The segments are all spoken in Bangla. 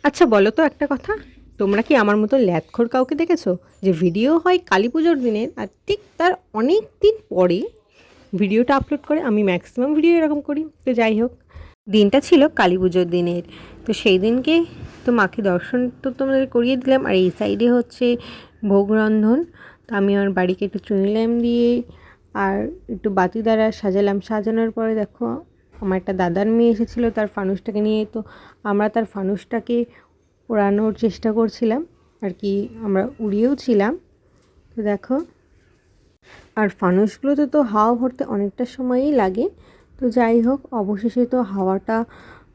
আচ্ছা বলো তো একটা কথা, তোমরা কি আমার মতো ল্যাদখোর কাউকে দেখেছো যে ভিডিও হয় কালী পুজোর দিনের আর ঠিক তার অনেক দিন পরে ভিডিওটা আপলোড করে? আমি ম্যাক্সিমাম ভিডিও এরকম করি। তো যাই হোক, দিনটা ছিল কালী পুজোর দিনের। তো সেই দিনকে তো মাকে দর্শন তো তোমাদের করিয়ে দিলাম, আর এই সাইডে হচ্ছে ভোগ রন্ধন। তো আমি আমার বাড়িকে একটু চুনি ল্যাম্প দিয়ে আর একটু বাতি দ্বারা সাজালাম। সাজানোর পরে দেখো আমার একটা দাদার মেয়ে এসেছিলো তার ফানুসটাকে নিয়ে। তো আমরা তার ফানুসটাকে ওড়ানোর চেষ্টা করছিলাম আর কি, আমরা উড়িয়েও ছিলাম। তো দেখো, আর ফানুসগুলোতে তো হাওয়া ভরতে অনেকটা সময়ই লাগে। তো যাই হোক, অবশেষে তো হাওয়াটা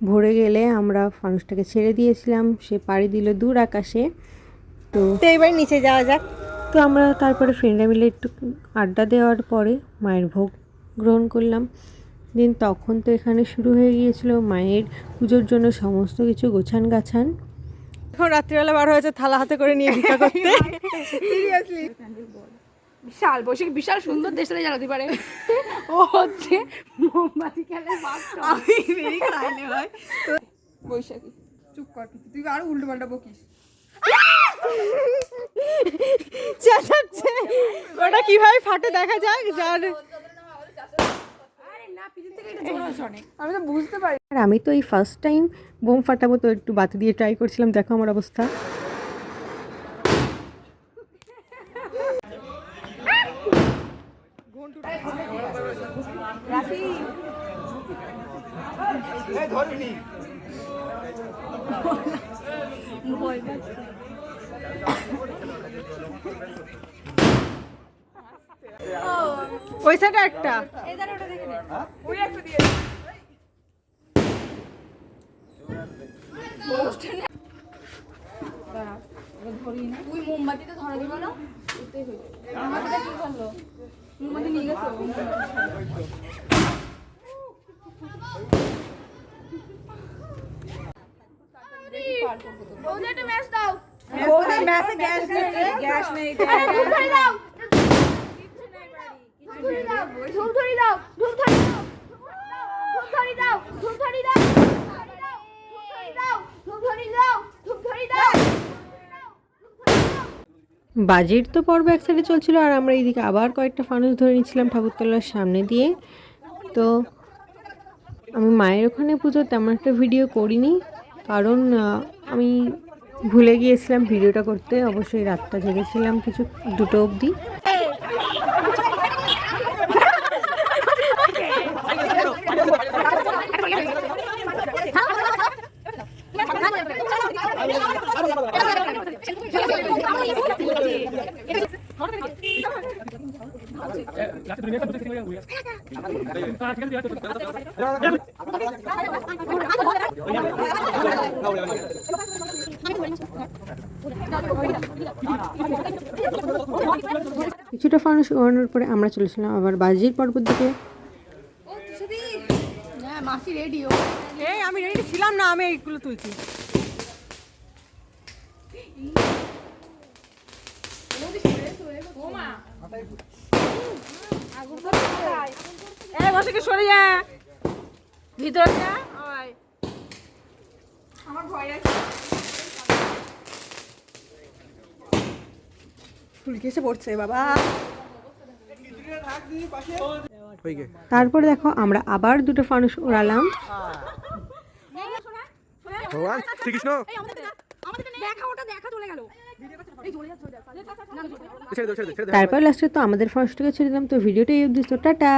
ভরে গেলে আমরা ফানুসটাকে ছেড়ে দিয়েছিলাম, সে পাড়ি দিল দূর আকাশে। তো এবার নিচে যাওয়া যাক। তো আমরা তারপরে ফ্রেন্ডরা মিলে একটু আড্ডা দেওয়ার পরে মায়ের ভোগ গ্রহণ করলাম। দিন তখন তো এখানে শুরু হয়ে গিয়েছিল মায়ের পুজোর জন্য সমস্ত কিছু গোছান গাছান। এখন রাত্রিবেলা বার হয়েছে থালা হাতে করে নিয়ে ভিক্ষা করতে। সিরিয়াসলি বিশাল বসে বিশাল সুন্দর দেশে জ্বালাতে পারে। ও হচ্ছে মোমবাতি খেলে আমি বেরি খাইলে হয় তো। বৈশাখী চুপ কর, তুই আরো উল্টো পাল্টা বকিস। চেঁচাচ্ছে, ওটা কিভাবে ফাটে দেখা যাক। যার আমি তো বুঝতে পারি। আর আমি তো এই ফার্স্ট টাইম বোম ফাটাবো, তো একটু বাতি দিয়ে ট্রাই করছিলাম। দেখো আমার অবস্থা। ওই সাইডে একটা তুই মোমবাতিটা ধরা দিবা না? মোমবাতিটা কি করলো? মোমবাতি নিয়ে গেছে। ওদের একটা ম্যাচ দাও। ওই ম্যাচে গ্যাস নেই, গ্যাস নেই। ধূপ ধরে দাও। ধূপ ধরে দাও। ধূপ ধরে দাও। ধূপ ধরে দাও। ধূপ ধরে দাও। ধূপ ধরে দাও। ধূপ ধরে দাও। বাজির তো পর্ব এক সাইডে চলছিল, আর আমরা এইদিকে আবার কয়েকটা ফানুস ধরে নিচ্ছিলাম ঠাকুরতলার সামনে দিয়ে। তো আমি মায়ের ওখানে পুজো তেমন একটা ভিডিও করিনি, কারণ আমি ভুলে গিয়েছিলাম ভিডিওটা করতে। অবশ্যই রাতটা জেগেছিলাম কিছু 2টো অবধি। কিছুটা ফানুস ওড়ানোর পরে আমরা চলেছিলাম আবার বাজির পর্বর দিকে। মাসি রেডি। আমি রেডি ছিলাম না, আমি এইগুলো তুলছি। সরে যা, ভিতরে যা। আমার ভয় আছে। ফুলকেসে পড়ছে বাবা। তারপর দেখো আমরা আবার 2টো ফানুস ওড়ালাম। তারপর লাস্টে তো আমাদের ফানুসটাকে ছেড়ে দিলাম। তো ভিডিওটা এই অবধি, তো টাটা।